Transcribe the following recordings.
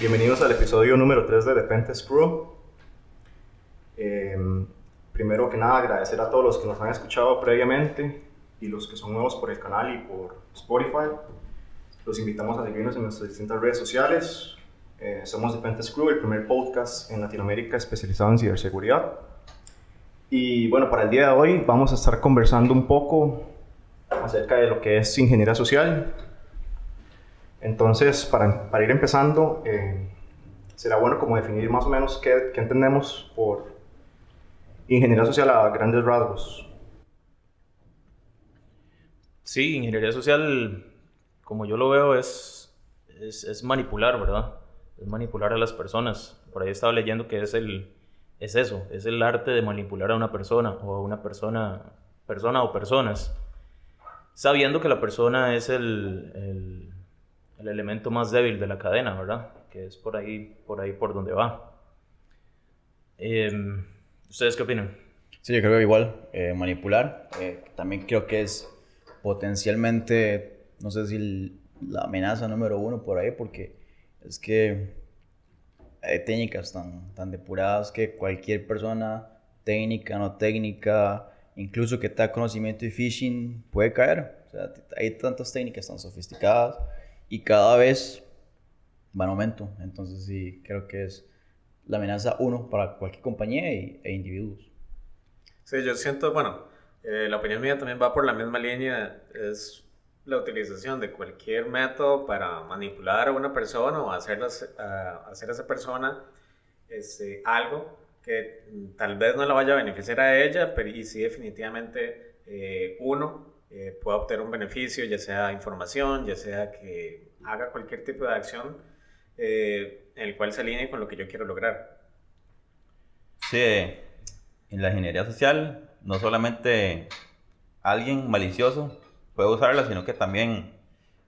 Bienvenidos al episodio número 3 de The Pentest Crew. Primero que nada, agradecer a todos los que nos han escuchado previamente y los que son nuevos por el canal y por Spotify. Los invitamos a seguirnos en nuestras distintas redes sociales. Somos The Pentest Crew, el primer podcast en Latinoamérica especializado en ciberseguridad. Y bueno, para el día de hoy vamos a estar conversando un poco acerca de lo que es ingeniería social. Entonces, para ir empezando, será bueno como definir más o menos qué entendemos por ingeniería social a grandes rasgos. Sí, ingeniería social, como yo lo veo, es manipular, ¿verdad? Es manipular a las personas. Por ahí estaba leyendo que es el arte de manipular a una persona o a una persona o personas, sabiendo que la persona es el elemento más débil de la cadena, ¿verdad? Que es por ahí por donde va. ¿Ustedes qué opinan? Sí, yo creo que igual, manipular, también creo que es potencialmente, no sé si la amenaza número uno por ahí, porque es que hay técnicas tan depuradas que cualquier persona, técnica, no técnica, incluso que tenga conocimiento de phishing, puede caer. O sea, hay tantas técnicas tan sofisticadas y cada vez va en aumento. Entonces sí, creo que es la amenaza uno para cualquier compañía e individuos. Sí, yo siento, bueno, la opinión mía también va por la misma línea, es la utilización de cualquier método para manipular a una persona o hacer a esa persona algo que tal vez no la vaya a beneficiar a ella, pero y sí definitivamente uno pueda obtener un beneficio, ya sea información, ya sea que haga cualquier tipo de acción en el cual se alinee con lo que yo quiero lograr. Sí, en la ingeniería social no solamente alguien malicioso puede usarla, sino que también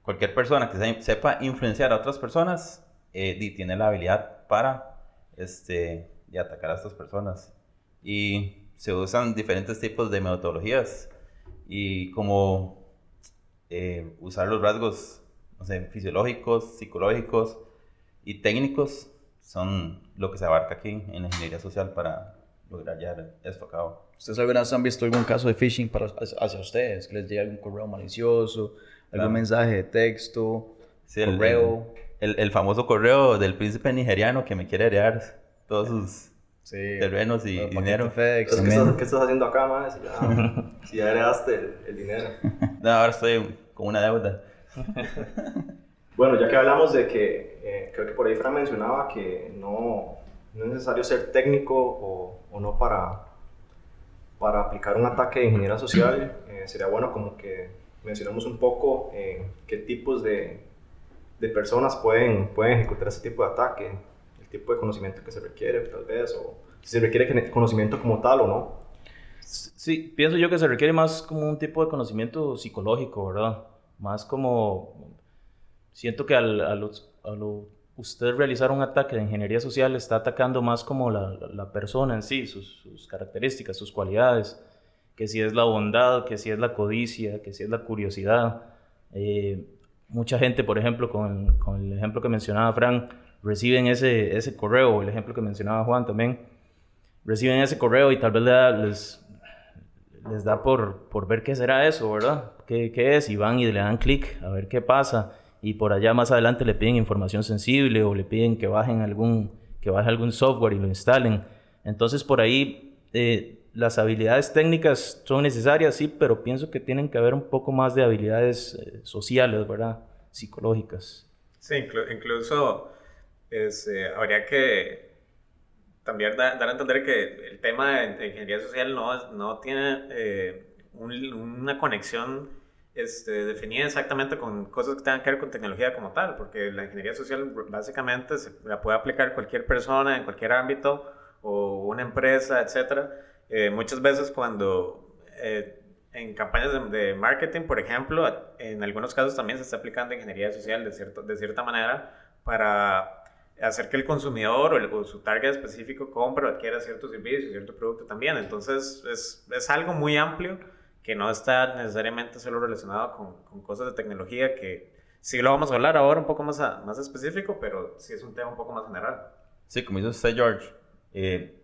cualquier persona que sepa influenciar a otras personas tiene la habilidad para y atacar a estas personas. Y se usan diferentes tipos de metodologías y como usar los rasgos, no sé, fisiológicos, psicológicos y técnicos son lo que se abarca aquí en la ingeniería social para lograr llevar esto a cabo. ¿Ustedes alguna vez han visto algún caso de phishing hacia ustedes? Que les llegue algún correo malicioso, algún mensaje de texto, Sí, correo. el famoso correo del príncipe nigeriano que me quiere heredar todos sus terrenos y dinero. FedEx, ¿Qué estás haciendo acá, man? Si ya heredaste el dinero. No, ahora estoy con una deuda. Bueno, ya que hablamos de que creo que por ahí Fran mencionaba que no es necesario ser técnico o no para aplicar un ataque de ingeniería social, sería bueno como que mencionemos un poco qué tipos de personas pueden ejecutar ese tipo de ataque, el tipo de conocimiento que se requiere tal vez, o si se requiere conocimiento como tal o no. Sí, pienso yo que se requiere más como un tipo de conocimiento psicológico, ¿verdad? Más como... Siento que al usted realizar un ataque de ingeniería social está atacando más como la persona en sí, sus características, sus cualidades, que si es la bondad, que si es la codicia, que si es la curiosidad. Mucha gente, por ejemplo, con el ejemplo que mencionaba Fran, reciben ese correo, el ejemplo que mencionaba Juan también, reciben ese correo y tal vez les da por ver qué será eso, ¿verdad? ¿Qué es? Y van y le dan clic a ver qué pasa. Y por allá más adelante le piden información sensible o le piden que baje algún software y lo instalen. Entonces por ahí las habilidades técnicas son necesarias, sí, pero pienso que tienen que haber un poco más de habilidades sociales, ¿verdad? Psicológicas. Sí, incluso habría que también dar a entender que el tema de ingeniería social no tiene una conexión definida exactamente con cosas que tengan que ver con tecnología como tal, porque la ingeniería social básicamente la puede aplicar cualquier persona en cualquier ámbito o una empresa, etc. Muchas veces cuando en campañas de marketing, por ejemplo, en algunos casos también se está aplicando ingeniería social de cierta manera para hacer que el consumidor o su target específico compre o adquiera cierto servicio, cierto producto también. Entonces es algo muy amplio que no está necesariamente solo relacionado con cosas de tecnología, que Sí lo vamos a hablar ahora un poco más específico, pero sí es un tema un poco más general. Sí, como dice usted, George,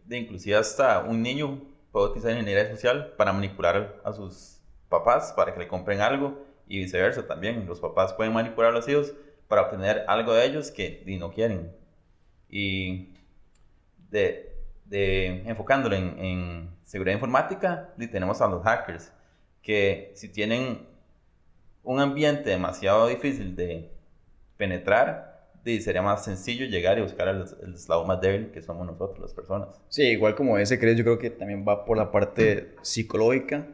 inclusive hasta un niño puede utilizar ingeniería social para manipular a sus papás para que le compren algo y viceversa también. Los papás pueden manipular a los hijos para obtener algo de ellos que no quieren. Y enfocándolo en seguridad informática, tenemos a los hackers, que si tienen un ambiente demasiado difícil de penetrar, sería más sencillo llegar y buscar el eslabón más débil que somos nosotros, las personas. Sí, igual como ese crees, yo creo que también va por la parte psicológica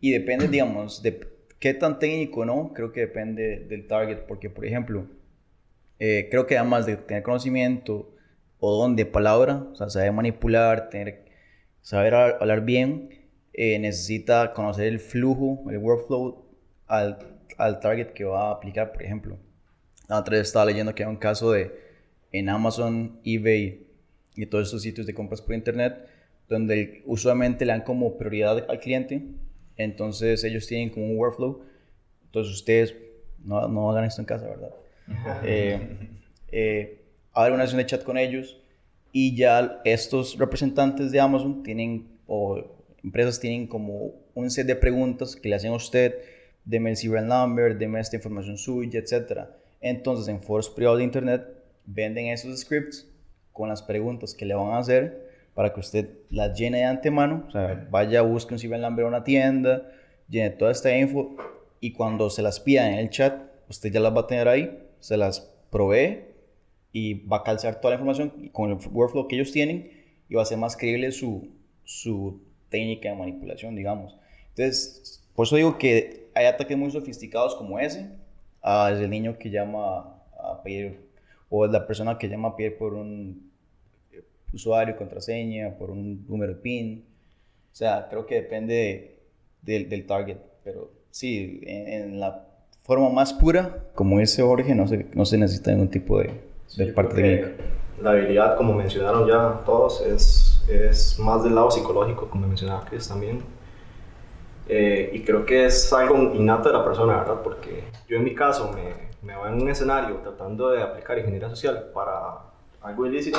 y depende, digamos, de qué tan técnico no, creo que depende del target, porque por ejemplo, creo que además de tener conocimiento o don de palabra, o sea, saber manipular, saber hablar bien, necesita conocer el flujo, el workflow al target que va a aplicar, por ejemplo. La otra vez estaba leyendo que hay un caso en Amazon, eBay y todos estos sitios de compras por internet, donde usualmente le dan como prioridad al cliente, entonces ellos tienen como un workflow, entonces ustedes no hagan esto en casa, ¿verdad? Hagan una sesión de chat con ellos y ya estos representantes de Amazon o empresas tienen como un set de preguntas que le hacen a usted, deme el serial number, deme esta información suya, etc. Entonces en foros privados de internet venden esos scripts con las preguntas que le van a hacer para que usted las llene de antemano, o sea, vaya, busque un serial number a una tienda, llene toda esta info y cuando se las pida en el chat, usted ya las va a tener ahí, se las provee y va a calzar toda la información con el workflow que ellos tienen y va a ser más creíble su técnica de manipulación, digamos. Entonces, por eso digo que hay ataques muy sofisticados como ese, desde el niño que llama a pedir, o la persona que llama a pedir por un usuario, contraseña, por un número PIN. O sea, creo que depende del target, pero sí, en la forma más pura, como dice Jorge, no se necesita ningún tipo de parte técnica. La habilidad, como mencionaron ya todos, es más del lado psicológico, como mencionaba Chris también. Y creo que es algo innato de la persona, ¿verdad? Porque yo en mi caso me voy en un escenario tratando de aplicar ingeniería social para algo ilícito.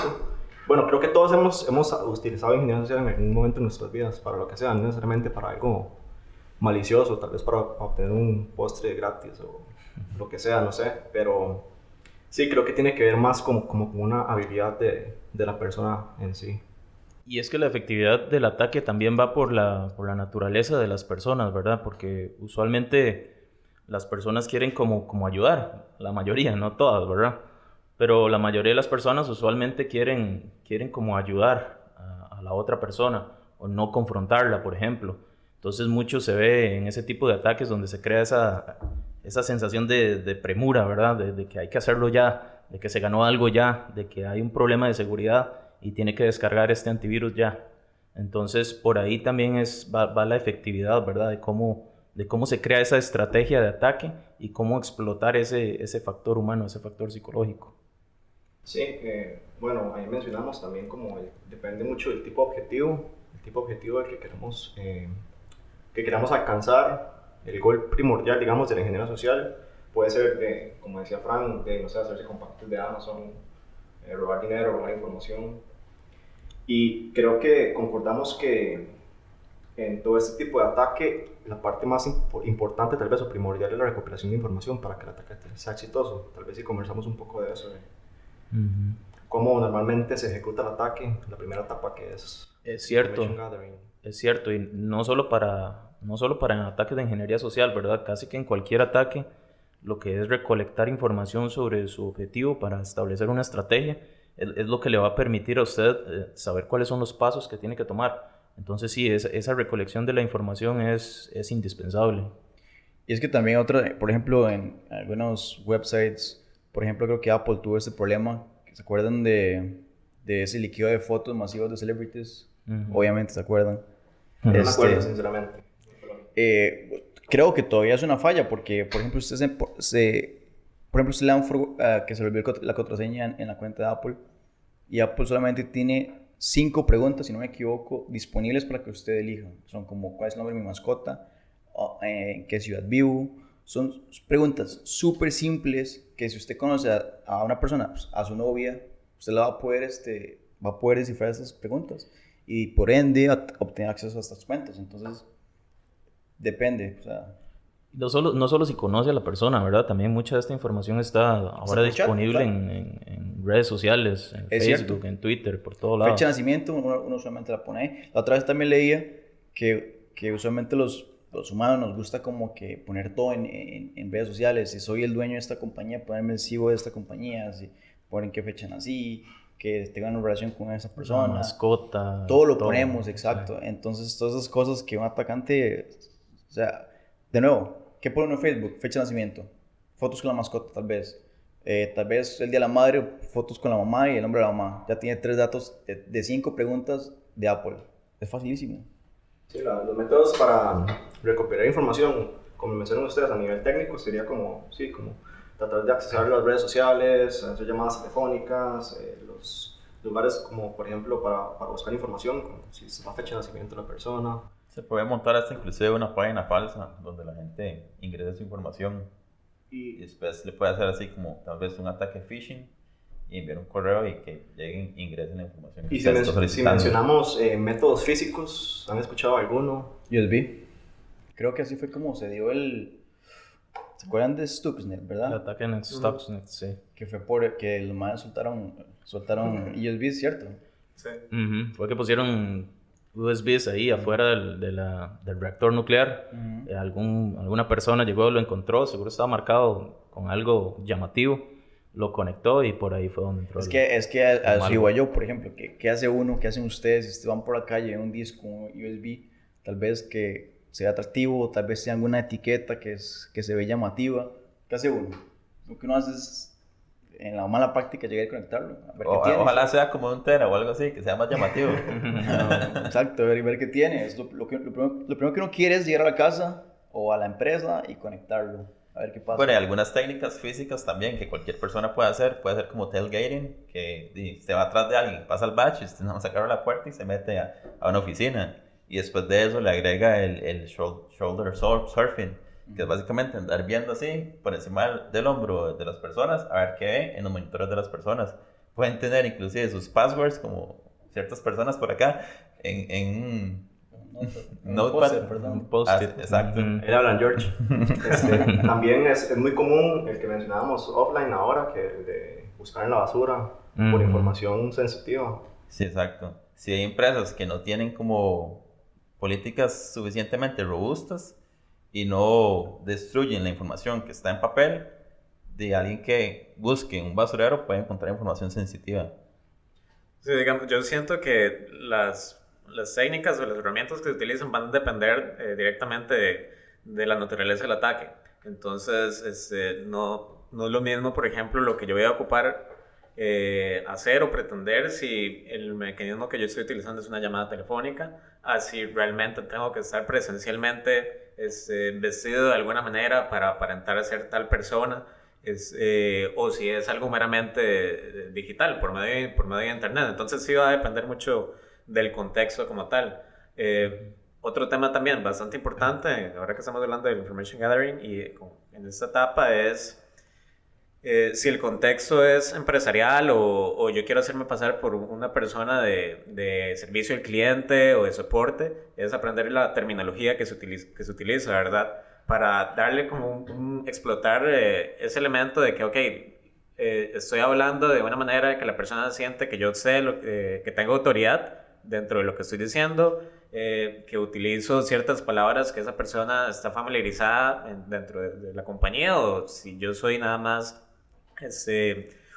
Bueno, creo que todos hemos utilizado ingeniería social en algún momento de nuestras vidas, para lo que sea, no necesariamente para algo malicioso, tal vez para obtener un postre gratis o lo que sea, no sé, pero sí, creo que tiene que ver más como una habilidad de la persona en sí. Y es que la efectividad del ataque también va por la naturaleza de las personas, ¿verdad? Porque usualmente las personas quieren como ayudar, la mayoría, no todas, ¿verdad? Pero la mayoría de las personas usualmente quieren como ayudar a la otra persona o no confrontarla, por ejemplo. Entonces mucho se ve en ese tipo de ataques donde se crea esa sensación de premura, ¿verdad? De que hay que hacerlo ya, de que se ganó algo ya, de que hay un problema de seguridad y tiene que descargar este antivirus ya. Entonces por ahí también va la efectividad, ¿verdad? De cómo se crea esa estrategia de ataque y cómo explotar ese factor humano, ese factor psicológico. Sí, bueno, ahí mencionamos también depende mucho del tipo objetivo del que queramos alcanzar. El gol primordial, digamos, de la ingeniería social puede ser, como decía Fran, no sé, hacerse con paquetes de Amazon, robar dinero, robar información. Y creo que concordamos que en todo este tipo de ataque, la parte más importante tal vez o primordial es la recopilación de información para que el ataque sea exitoso. Tal vez si conversamos un poco de eso, cómo normalmente se ejecuta el ataque, la primera etapa que es cierto, es cierto, y no solo para ataques de ingeniería social, ¿verdad? Casi que en cualquier ataque, lo que es recolectar información sobre su objetivo para establecer una estrategia, es lo que le va a permitir a usted saber cuáles son los pasos que tiene que tomar. Entonces sí, esa recolección de la información es indispensable. Y es que también por ejemplo, en algunos websites, por ejemplo, creo que Apple tuvo este problema, ¿se acuerdan de ese liqueo de fotos masivas de celebrities? Obviamente se acuerdan. No me acuerdo, sinceramente. Creo que todavía es una falla porque, por ejemplo, usted le da que se le olvidó la contraseña en la cuenta de Apple y Apple solamente tiene 5 preguntas, si no me equivoco, disponibles para que usted elija. Son como, ¿cuál es el nombre de mi mascota? ¿En qué ciudad vivo? Son preguntas súper simples que si usted conoce a una persona, pues, a su novia, usted la va a poder descifrar esas preguntas y por ende obtener acceso a estas cuentas. Entonces, depende. O sea, no solo si conoce a la persona, ¿verdad? También mucha de esta información está ahora disponible en redes sociales, en Facebook, en Twitter, por todos lados. Fecha de nacimiento, uno usualmente la pone ahí. La otra vez también leía que usualmente los humanos nos gusta como que poner todo en redes sociales. Si soy el dueño de esta compañía, ponerme el CEO de esta compañía, si ponen qué fecha nací, que tengan una relación con esa persona. Una mascota. Todo lo ponemos, exacto. Sí. Entonces, todas esas cosas que un atacante... O sea, de nuevo, ¿qué pone en Facebook? Fecha de nacimiento, fotos con la mascota, tal vez el día de la madre, fotos con la mamá y el nombre de la mamá. Ya tiene 3 datos de 5 preguntas de Apple. Es facilísimo. Sí, los métodos para recopilar información, como mencionan ustedes, a nivel técnico, sería como tratar de acceder a las redes sociales, hacer llamadas telefónicas, los lugares como, por ejemplo, para buscar información, como si es la fecha de nacimiento de la persona. Se puede montar hasta inclusive una página falsa donde la gente ingresa su información y después le puede hacer así como tal vez un ataque phishing y enviar un correo y que lleguen e ingresen la información. Y si mencionamos métodos físicos, ¿han escuchado alguno? USB. Creo que así fue como se dio ¿se acuerdan de Stuxnet, verdad? El ataque en Stuxnet, sí. Que fue porque los madres soltaron USB, ¿cierto? Sí. Fue que pusieron USBs ahí afuera del reactor nuclear. Alguna persona llegó, lo encontró, seguro estaba marcado con algo llamativo, lo conectó y por ahí fue donde entró. Es que así iba yo, por ejemplo, ¿qué hace uno? ¿Qué hacen ustedes? Si ustedes van por la calle y ven un disco, un USB, tal vez que sea atractivo, tal vez sea alguna etiqueta que se ve llamativa. ¿Qué hace uno? Lo que uno hace es, en la mala práctica, llegar a conectarlo. A ver qué tiene. Ojalá sea como un tera o algo así, que sea más llamativo. Exacto, ver qué tiene. Lo primero que uno quiere es llegar a la casa o a la empresa y conectarlo. A ver qué pasa. Bueno, hay algunas técnicas físicas también que cualquier persona puede hacer como tailgating, que se va atrás de alguien, pasa el batch, usted no saca la puerta y se mete a una oficina. Y después de eso le agrega el shoulder surfing, que es básicamente andar viendo así por encima del hombro de las personas, a ver qué ve en los monitores de las personas. Pueden tener inclusive sus passwords, como ciertas personas por acá, en un notepad. Un post-it. Exacto. Ahí hablan, George. También es muy común el que mencionábamos offline ahora, que el de buscar en la basura por información sensitiva. Sí, exacto. Si hay empresas que no tienen como políticas suficientemente robustas y no destruyen la información que está en papel, de alguien que busque un basurero puede encontrar información sensitiva. Sí, digamos, yo siento que las técnicas o las herramientas que se utilizan van a depender directamente de la naturaleza del ataque. Entonces, no es lo mismo, por ejemplo, lo que yo voy a ocupar hacer o pretender si el mecanismo que yo estoy utilizando es una llamada telefónica, si realmente tengo que estar presencialmente vestido de alguna manera para aparentar ser tal persona, o si es algo meramente digital por medio de internet. Entonces sí va a depender mucho del contexto como tal. Otro tema también bastante importante, ahora que estamos hablando de information gathering y en esta etapa es si el contexto es empresarial o yo quiero hacerme pasar por una persona de servicio al cliente o de soporte, es aprender la terminología que se utiliza, ¿verdad? Para darle como explotar ese elemento de que, ok, estoy hablando de una manera que la persona siente que yo sé que tengo autoridad dentro de lo que estoy diciendo, que utilizo ciertas palabras que esa persona está familiarizada dentro de la compañía, o si yo soy nada más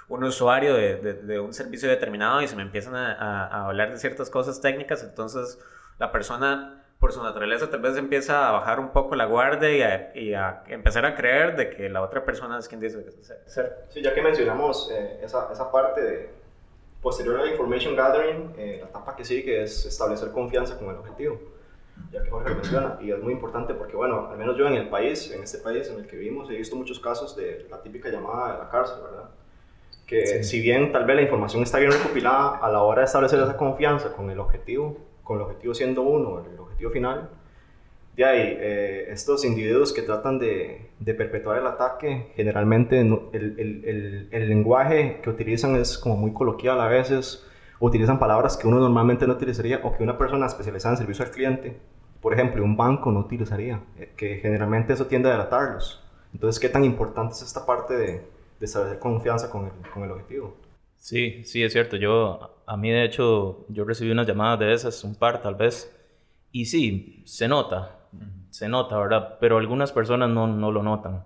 un usuario de un servicio determinado y se me empiezan a hablar de ciertas cosas técnicas, entonces la persona por su naturaleza tal vez empieza a bajar un poco la guardia y a empezar a creer de que la otra persona es quien dice que ser. Sí, ya que mencionamos esa parte de posterior a la information gathering, la etapa que sigue es establecer confianza con el objetivo, ya que Jorge lo menciona, y es muy importante porque, bueno, al menos yo en este país en el que vivimos, he visto muchos casos de la típica llamada de la cárcel, ¿verdad? Que sí, si bien tal vez la información está bien recopilada, a la hora de establecer esa confianza con el objetivo siendo uno, el objetivo final, Y hay estos individuos que tratan de perpetuar el ataque, generalmente el lenguaje que utilizan es como muy coloquial a veces, utilizan palabras que uno normalmente no utilizaría o que una persona especializada en servicio al cliente, por ejemplo, un banco no utilizaría, que generalmente eso tiende a delatarlos. Entonces, ¿qué tan importante es esta parte de establecer confianza con el objetivo? Sí, sí, es cierto. A mí de hecho, yo recibí unas llamadas de esas, un par tal vez, y sí, se nota, ¿verdad? Pero algunas personas no lo notan.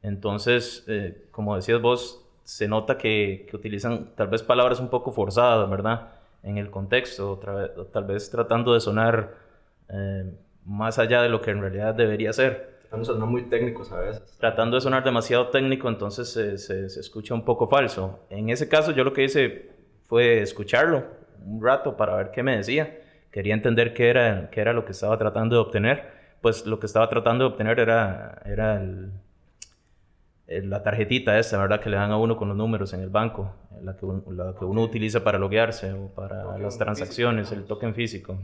Entonces, como decías vos, se nota que utilizan tal vez palabras un poco forzadas, ¿verdad? En el contexto, o tal vez tratando de sonar más allá de lo que en realidad debería ser. Tratando de sonar muy técnicos a veces. Tratando de sonar demasiado técnico, entonces se escucha un poco falso. En ese caso, yo lo que hice fue escucharlo un rato para ver qué me decía. Quería entender qué era lo que estaba tratando de obtener. Pues lo que estaba tratando de obtener era la tarjetita esa, ¿verdad? Que le dan a uno con los números en el banco, la que uno utiliza para loguearse o para las transacciones, el token físico.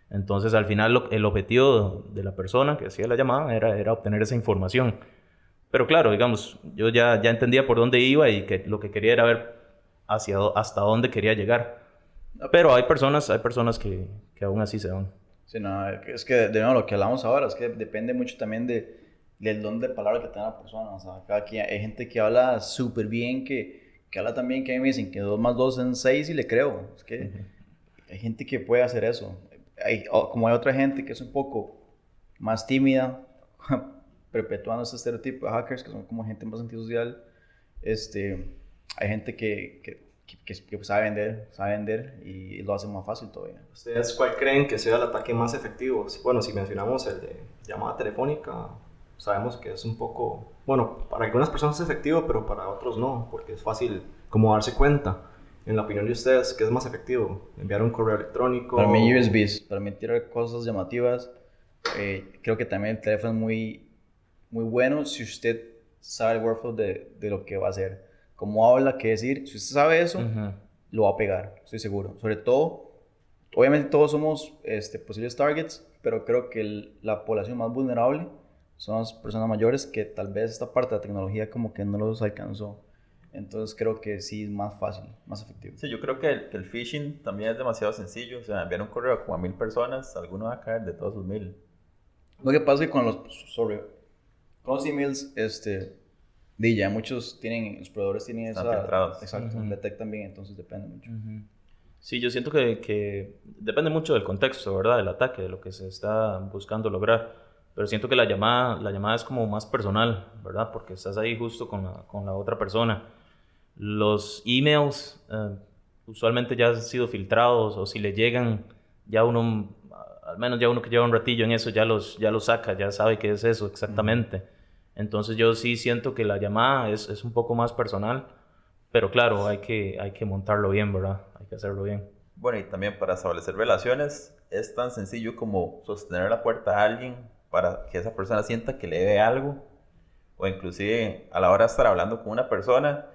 Entonces, al final, el objetivo de la persona que hacía la llamada era obtener esa información. Pero claro, digamos, yo ya entendía por dónde iba y que lo que quería era ver hasta dónde quería llegar. Pero hay personas que aún así se van. Sí, no, es que de nuevo lo que hablamos ahora es que depende mucho también del don de palabra que tenga la persona. O sea, hay gente que habla súper bien, que habla también, que a mí me dicen que 2 más 2 son 6 y le creo. Es que hay gente que puede hacer eso. Como hay otra gente que es un poco más tímida, perpetuando ese estereotipo de hackers, que son como gente más antisocial. Hay gente que sabe vender y lo hace más fácil todavía. ¿Ustedes cuál creen que sea el ataque más efectivo? Bueno, si mencionamos el de llamada telefónica, sabemos que es un poco, bueno, para algunas personas es efectivo, pero para otros no, porque es fácil como darse cuenta. En la opinión de ustedes, ¿qué es más efectivo? ¿Enviar un correo electrónico? Para mí USBs, para mí tirar cosas llamativas. Creo que también el teléfono es muy, muy bueno si usted sabe el workflow de lo que va a hacer. Cómo habla, qué decir. Si usted sabe eso, lo va a pegar, estoy seguro. Sobre todo, obviamente todos somos posibles targets, pero creo que la población más vulnerable son las personas mayores que tal vez esta parte de la tecnología como que no los alcanzó. Entonces creo que sí es más fácil, más efectivo. Sí, yo creo que el phishing también es demasiado sencillo. O sea, enviar un correo como a 1000 personas, alguno va a caer de todos sus 1000. Lo que pasa es que con los emails, ya muchos los proveedores tienen Están esa... filtrados. Exacto, detectan bien, entonces depende mucho. Sí, yo siento que depende mucho del contexto, ¿verdad? Del ataque, de lo que se está buscando lograr. Pero siento que la llamada es como más personal, ¿verdad? Porque estás ahí justo con la otra persona. Los emails usualmente ya han sido filtrados, o si le llegan, ya uno, al menos ya uno que lleva un ratillo en eso, ya los saca, ya sabe qué es eso exactamente. Entonces yo sí siento que la llamada es un poco más personal, pero claro, hay que montarlo bien, ¿verdad? Hay que hacerlo bien. Bueno, y también para establecer relaciones es tan sencillo como sostener la puerta a alguien para que esa persona sienta que le debe algo, o inclusive a la hora de estar hablando con una persona,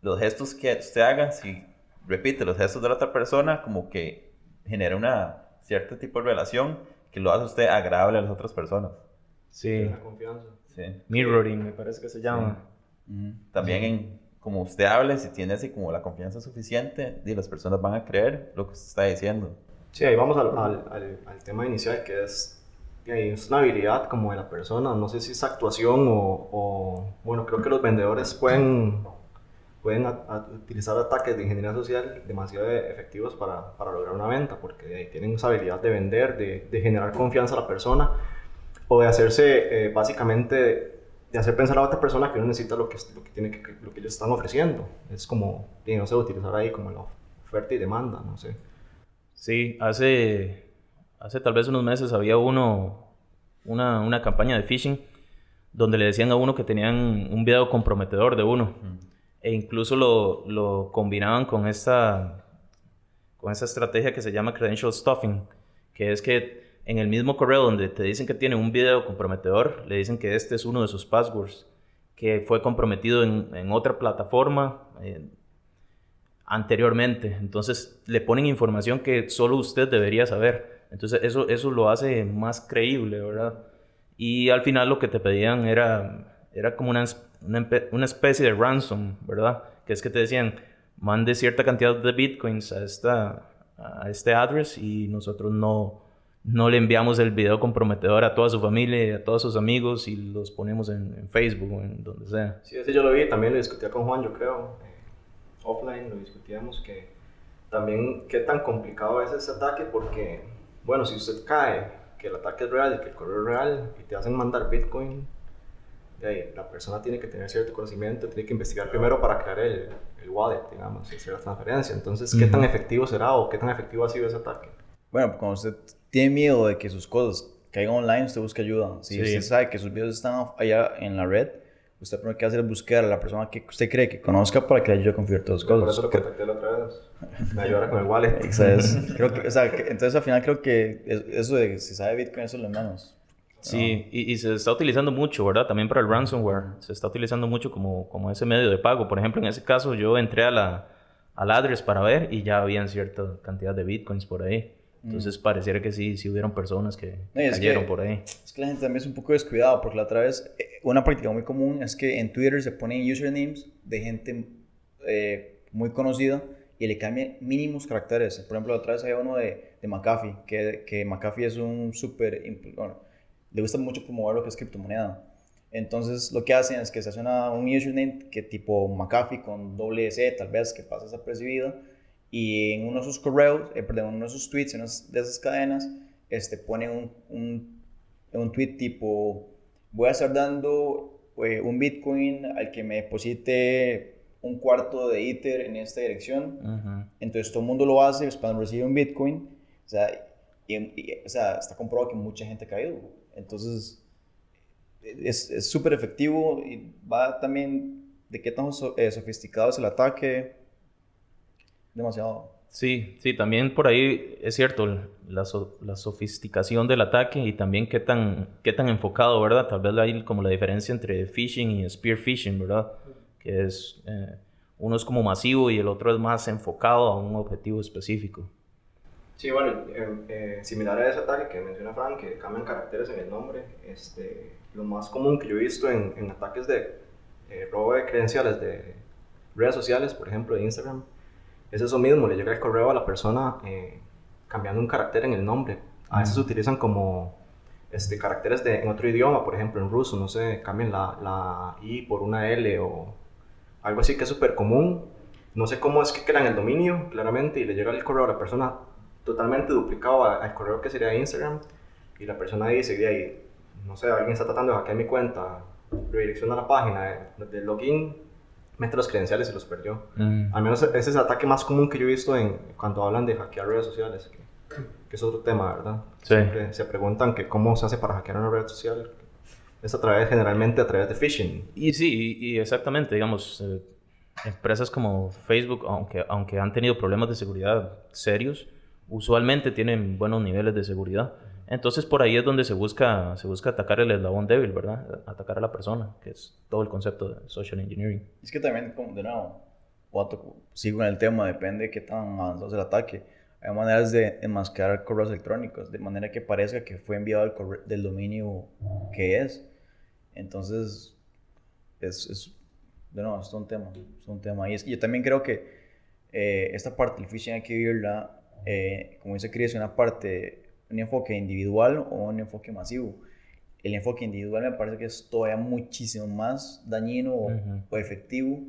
los gestos que usted haga, si repite los gestos de la otra persona, como que genera una cierto tipo de relación que lo hace usted agradable a las otras personas. Sí. La confianza. Sí. Mirroring, me parece que se llama. También como usted hable, si tiene así como la confianza suficiente, las personas van a creer lo que usted está diciendo. Sí, ahí vamos al tema inicial, que es una habilidad como de la persona. No sé si es actuación o bueno, creo que los vendedores pueden utilizar ataques de ingeniería social demasiado efectivos para lograr una venta, porque tienen esa habilidad de vender, de generar confianza a la persona, o de hacerse básicamente de hacer pensar a la otra persona que uno necesita lo que ellos están ofreciendo. Es como, no sé, utilizar ahí como la oferta y demanda, no sé. Sí, hace tal vez unos meses había una campaña de phishing donde le decían a uno que tenían un video comprometedor de uno. E incluso lo combinaban con esta estrategia que se llama credential stuffing, que es que en el mismo correo donde te dicen que tiene un video comprometedor, le dicen que este es uno de sus passwords, que fue comprometido en otra plataforma anteriormente. Entonces le ponen información que solo usted debería saber. Entonces eso lo hace más creíble, ¿verdad? y al final lo que te pedían era como una especie de ransom, ¿verdad? Que es que te decían, mande cierta cantidad de bitcoins a este address y nosotros no le enviamos el video comprometedor a toda su familia y a todos sus amigos y los ponemos en Facebook o en donde sea. Sí, ese yo lo vi, también lo discutía con Juan, yo creo, offline lo discutíamos, que también qué tan complicado es ese ataque, porque, bueno, si usted cae, que el ataque es real y que el correo es real y te hacen mandar Bitcoin, la persona tiene que tener cierto conocimiento, tiene que investigar primero para crear el wallet, digamos, y hacer la transferencia. Entonces, ¿qué tan efectivo será o qué tan efectivo ha sido ese ataque? Bueno, cuando usted tiene miedo de que sus cosas caigan online, usted busca ayuda. Si usted sabe que sus videos están allá en la red, usted primero que hacer es buscar a la persona que usted cree que conozca para que le ayude a configurar todas las cosas. Por eso lo contacté la otra vez. Me ayudará con el wallet. Creo que, entonces al final creo que eso de que si sabe Bitcoin, eso es lo menos. Sí, y se está utilizando mucho, ¿verdad? También para el ransomware. Se está utilizando mucho como ese medio de pago. Por ejemplo, en ese caso yo entré al address para ver y ya habían cierta cantidad de bitcoins por ahí. Entonces pareciera que sí hubieron personas que cayeron por ahí. Es que la gente también es un poco descuidada porque la otra vez, una práctica muy común es que en Twitter se ponen usernames de gente muy conocida y le cambian mínimos caracteres. Por ejemplo, la otra vez había uno de McAfee, que McAfee es un súper... Bueno, le gusta mucho promover lo que es criptomoneda. Entonces, lo que hacen es que se hace un username que tipo McAfee con doble C, tal vez, que pasa desapercibido, y en uno de sus correos, perdón, en uno de sus tweets, en una de esas cadenas, pone un tweet tipo, voy a estar dando un Bitcoin al que me deposite un cuarto de Ether en esta dirección. Entonces, todo el mundo lo hace cuando recibe un Bitcoin. O sea, está comprobado que mucha gente ha caído. Entonces, es súper efectivo y va también de qué tan sofisticado es el ataque. Demasiado. Sí, también por ahí es cierto la sofisticación del ataque y también qué tan enfocado, ¿verdad? Tal vez hay como la diferencia entre phishing y spear phishing, ¿verdad? Que es, uno es como masivo y el otro es más enfocado a un objetivo específico. Sí, bueno, similar a ese ataque que menciona Frank, que cambian caracteres en el nombre, lo más común que yo he visto en ataques de robo de credenciales de redes sociales, por ejemplo de Instagram, es eso mismo, le llega el correo a la persona cambiando un carácter en el nombre. A veces se utilizan como caracteres en otro idioma, por ejemplo en ruso, no sé, cambian la I por una L o algo así que es súper común. No sé cómo es que crean el dominio, claramente, y le llega el correo a la persona totalmente duplicado al correo que sería de Instagram, y la persona dice, de ahí, no sé, alguien está tratando de hackear mi cuenta, redirecciona la página del login, mete los credenciales y los perdió. Al menos ese es el ataque más común que yo he visto cuando hablan de hackear redes sociales, que es otro tema, ¿verdad? Sí. Siempre se preguntan que cómo se hace para hackear una red social. Es generalmente a través de phishing. Y sí, y exactamente, digamos, empresas como Facebook, aunque han tenido problemas de seguridad serios, usualmente tienen buenos niveles de seguridad. Entonces por ahí es donde se busca atacar el eslabón débil, ¿verdad? Atacar a la persona, que es todo el concepto de social engineering. Es que también, de nuevo, sigo en el tema, depende de qué tan avanzado es el ataque. Hay maneras de enmascarar correos electrónicos, de manera que parezca que fue enviado el correo del dominio que es. Entonces, de nuevo, es un tema. Y yo también creo que esta parte del phishing hay que vivirla, como dice Chris, un enfoque individual o un enfoque masivo. El enfoque individual me parece que es todavía muchísimo más dañino o efectivo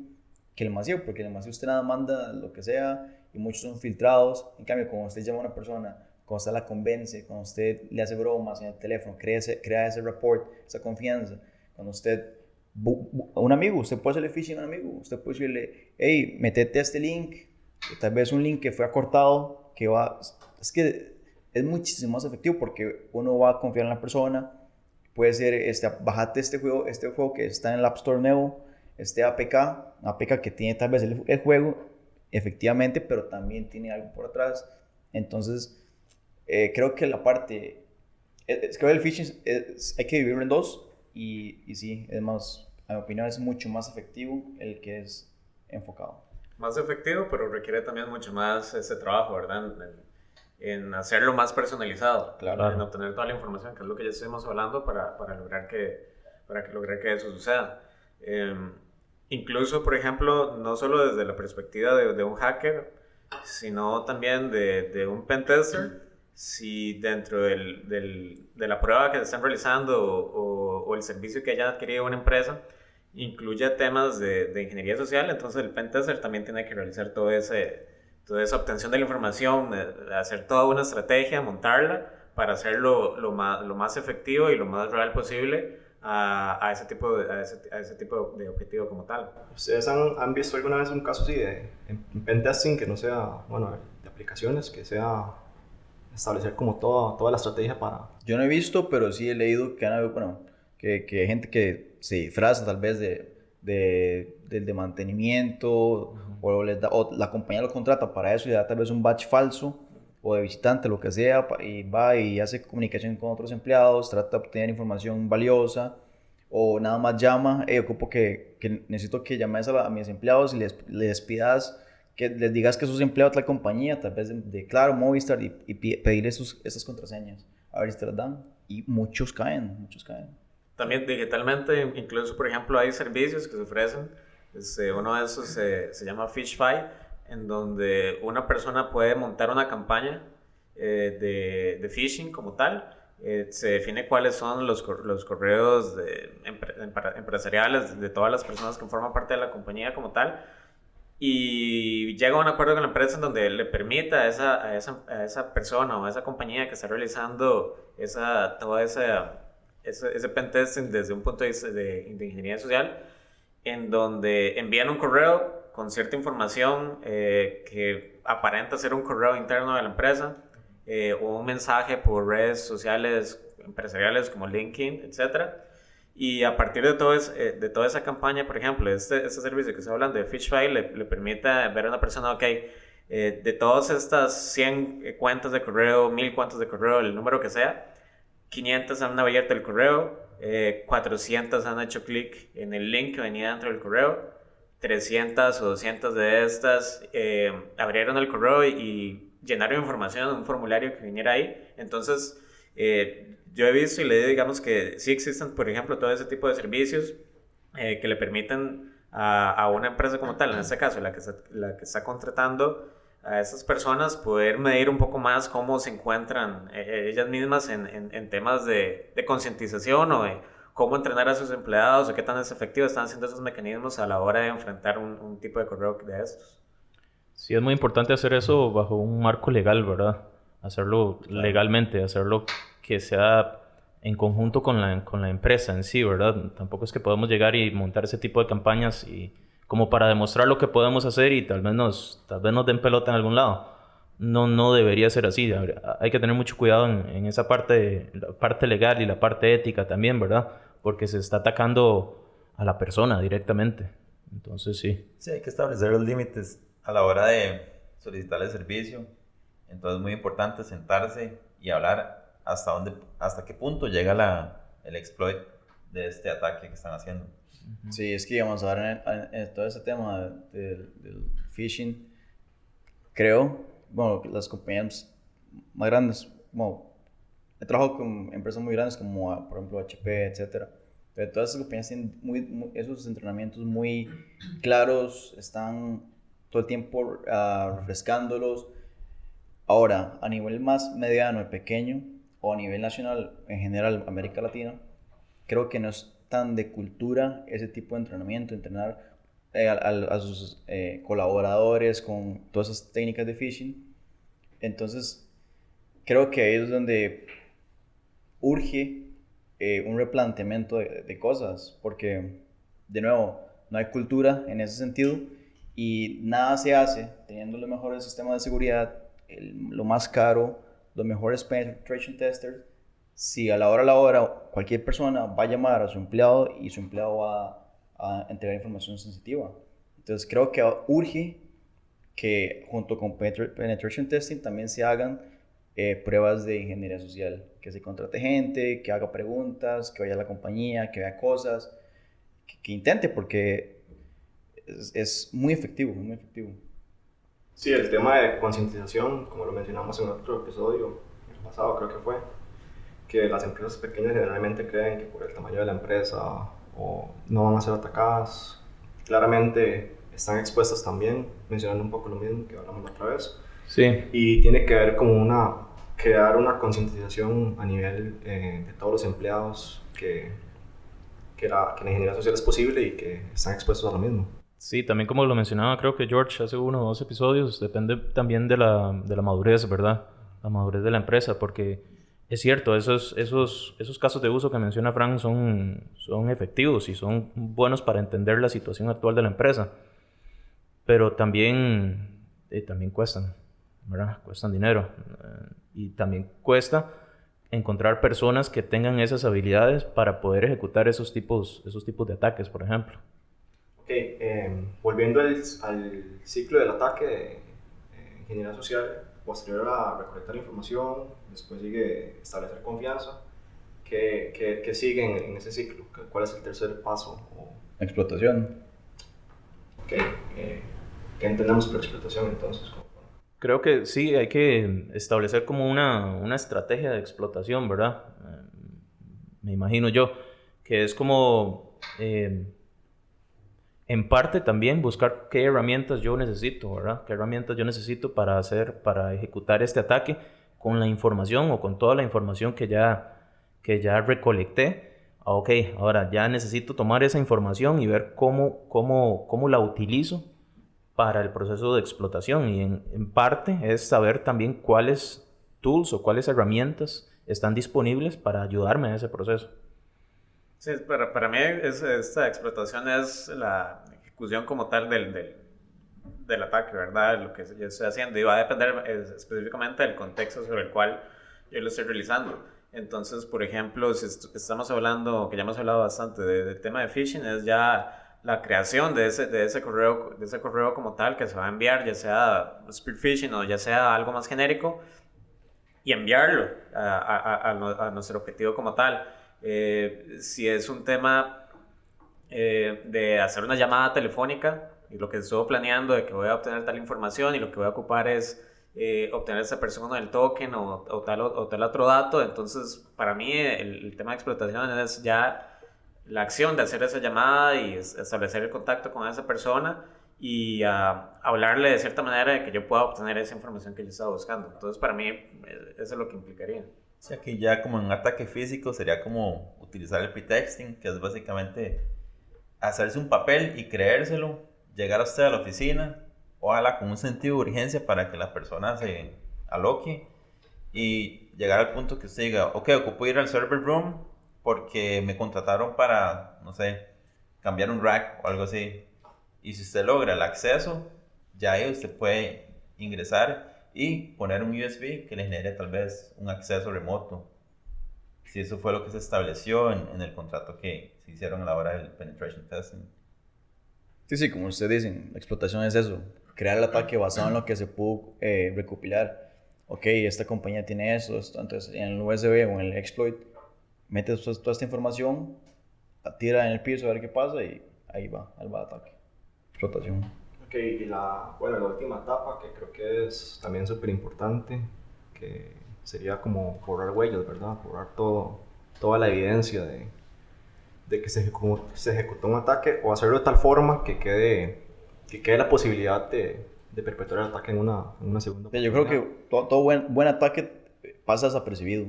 que el masivo, porque en el masivo usted nada manda lo que sea y muchos son filtrados. En cambio, cuando usted llama a una persona, cuando usted la convence, cuando usted le hace bromas en el teléfono, crea ese rapport, esa confianza, cuando usted, a un amigo, usted puede hacerle phishing a un amigo, usted puede decirle, hey, metete a este link, tal vez un link que fue acortado, es que es muchísimo más efectivo porque uno va a confiar en la persona. Puede ser, bájate este juego que está en el App Store nuevo, APK que tiene tal vez el juego, efectivamente, pero también tiene algo por atrás. Entonces, creo que la parte, creo que el phishing hay que dividirlo en dos, y sí, es más, a mi opinión, es mucho más efectivo el que es enfocado. Más efectivo, pero requiere también mucho más ese trabajo, ¿verdad? en hacerlo más personalizado, Claro. en obtener toda la información, que es lo que ya estuvimos hablando para lograr que eso suceda. Incluso, por ejemplo, no solo desde la perspectiva de un hacker, sino también de un pentester, si dentro de la prueba que se están realizando o el servicio que haya adquirido una empresa incluye temas de ingeniería social, entonces el pentester también tiene que realizar toda esa obtención de la información, hacer toda una estrategia, montarla para hacerlo lo más efectivo y lo más real posible a ese tipo de objetivo como tal. ¿Ustedes han visto alguna vez un caso así en pentesting que no sea, bueno, de aplicaciones, que sea establecer como toda la estrategia para... Yo no he visto, pero sí he leído que que hay gente que se disfraza tal vez del de mantenimiento o la compañía lo contrata para eso y da tal vez un badge falso o de visitante, lo que sea, y va y hace comunicación con otros empleados, trata de obtener información valiosa o nada más llama, ocupo que necesito que llames a mis empleados y les pidas que les digas que sos empleado de tal compañía, tal vez de Claro, Movistar, y pedirles esas contraseñas, a ver si te las dan. Y muchos caen, muchos caen. También digitalmente, incluso por ejemplo hay servicios que se ofrecen, uno de esos se llama FishFi, en donde una persona puede montar una campaña de phishing como tal. Se define cuáles son los correos empresariales de todas las personas que forman parte de la compañía como tal, y llega a un acuerdo con la empresa en donde le permita a esa persona o a esa compañía que está realizando ese pentesting desde un punto de vista de ingeniería social, en donde envían un correo con cierta información que aparenta ser un correo interno de la empresa, o un mensaje por redes sociales empresariales como LinkedIn, etcétera. Y a partir de toda esa campaña, por ejemplo, este servicio que estoy hablando de FishFi le permite ver a una persona, ok, de todas estas 100 cuentas de correo, 1000 cuentas de correo, el número que sea, 500 han abierto el correo, 400 han hecho clic en el link que venía dentro del correo, 300 o 200 de estas abrieron el correo y llenaron información en un formulario que viniera ahí. Entonces, yo he visto y leído, digamos, que sí existen, por ejemplo, todo ese tipo de servicios que le permiten a una empresa como tal, en este caso, la que está contratando a esas personas, poder medir un poco más cómo se encuentran ellas mismas en temas de concientización o de cómo entrenar a sus empleados o qué tan efectivos están haciendo esos mecanismos a la hora de enfrentar un tipo de correo de estos. Sí, es muy importante hacer eso bajo un marco legal, ¿verdad? Hacerlo legalmente, hacerlo que sea en conjunto con la empresa en sí, ¿verdad? Tampoco es que podemos llegar y montar ese tipo de campañas y como para demostrar lo que podemos hacer y tal vez nos den pelota en algún lado. No debería ser así. Hay que tener mucho cuidado en esa parte, la parte legal y la parte ética también, ¿verdad? Porque se está atacando a la persona directamente. Entonces, sí. Sí, hay que establecer los límites a la hora de solicitar el servicio. Entonces es muy importante sentarse y hablar hasta qué punto llega el exploit de este ataque que están haciendo. Sí, es que digamos, ahora en todo ese tema del phishing, creo, bueno, las compañías más grandes, bueno, he trabajado con empresas muy grandes como, por ejemplo, HP, etcétera. Pero todas esas compañías tienen esos entrenamientos muy claros, están todo el tiempo refrescándolos. Ahora, a nivel más mediano y pequeño, o a nivel nacional, en general, América Latina, creo que no es tan de cultura ese tipo de entrenamiento, entrenar a sus colaboradores con todas esas técnicas de phishing. Entonces, creo que ahí es donde urge un replanteamiento de cosas, porque, de nuevo, no hay cultura en ese sentido y nada se hace teniendo los mejores sistemas de seguridad, lo más caro, los mejores penetration testers, si a la hora cualquier persona va a llamar a su empleado y su empleado va a entregar información sensitiva. Entonces creo que urge que junto con penetration testing también se hagan pruebas de ingeniería social, que se contrate gente, que haga preguntas, que vaya a la compañía, que vea cosas, que intente, porque es muy efectivo, muy efectivo. Sí, el tema de concientización, como lo mencionamos en otro episodio, el pasado creo que fue, que las empresas pequeñas generalmente creen que por el tamaño de la empresa o no van a ser atacadas. Claramente están expuestas también, mencionando un poco lo mismo que hablamos la otra vez. Sí. Y tiene que haber como crear una concientización a nivel de todos los empleados que la ingeniería social es posible y que están expuestos a lo mismo. Sí, también como lo mencionaba creo que George hace 1 o 2 episodios, depende también de la madurez, ¿verdad? La madurez de la empresa, porque es cierto, esos casos de uso que menciona Frank son efectivos y son buenos para entender la situación actual de la empresa, pero también cuestan, ¿verdad? Cuestan dinero y también cuesta encontrar personas que tengan esas habilidades para poder ejecutar esos tipos de ataques, por ejemplo. Ok, volviendo al ciclo del ataque de ingeniería social, posterior a recolectar información, después sigue establecer confianza. ¿Qué sigue en ese ciclo? ¿Cuál es el tercer paso? Explotación. Ok, ¿qué entendemos por explotación entonces? Creo que sí, hay que establecer como una estrategia de explotación, ¿verdad? Me imagino yo, que es como, en parte también buscar qué herramientas yo necesito, ¿verdad? ¿Qué herramientas yo necesito para ejecutar este ataque con la información o con toda la información que ya recolecté? Ok, ahora ya necesito tomar esa información y ver cómo la utilizo para el proceso de explotación, y en parte es saber también cuáles tools o cuáles herramientas están disponibles para ayudarme en ese proceso. Sí, para mí esta explotación es la ejecución como tal del ataque, ¿verdad? Lo que yo estoy haciendo, y va a depender específicamente del contexto sobre el cual yo lo estoy realizando. Entonces, por ejemplo, si estamos hablando, que ya hemos hablado bastante del tema de phishing, es ya la creación de ese correo como tal que se va a enviar, ya sea spear phishing o ya sea algo más genérico, y enviarlo a nuestro objetivo como tal. Si es un tema de hacer una llamada telefónica y lo que estoy planeando de que voy a obtener tal información y lo que voy a ocupar es obtener esa persona del token o tal otro dato, entonces para mí el tema de explotación es ya la acción de hacer esa llamada y establecer el contacto con esa persona y hablarle de cierta manera de que yo pueda obtener esa información que yo estaba buscando. Entonces para mí eso es lo que implicaría. O sea, aquí ya como en un ataque físico sería como utilizar el pretexting, que es básicamente hacerse un papel y creérselo, llegar a usted a la oficina, ojalá con un sentido de urgencia para que la persona se aloque y llegar al punto que usted diga, ok, ocupo ir al server room porque me contrataron para, no sé, cambiar un rack o algo así. Y si usted logra el acceso, ya ahí usted puede ingresar y poner un USB que le genere tal vez un acceso remoto. Si eso fue lo que se estableció en el contrato que se hicieron a la hora del penetration testing. Sí, como ustedes dicen, la explotación es eso, crear el ataque basado en lo que se pudo recopilar. Ok, esta compañía tiene esto, entonces en el USB o en el exploit, metes toda esta información, la tira en el piso a ver qué pasa y ahí va el ataque. Explotación. Ok, y la última etapa que creo que es también súper importante, que sería como borrar huellas, ¿verdad? Borrar toda la evidencia de que se ejecutó un ataque, o hacerlo de tal forma que quede la posibilidad de perpetrar el ataque en una segunda oportunidad. Yo creo que todo buen ataque pasa desapercibido.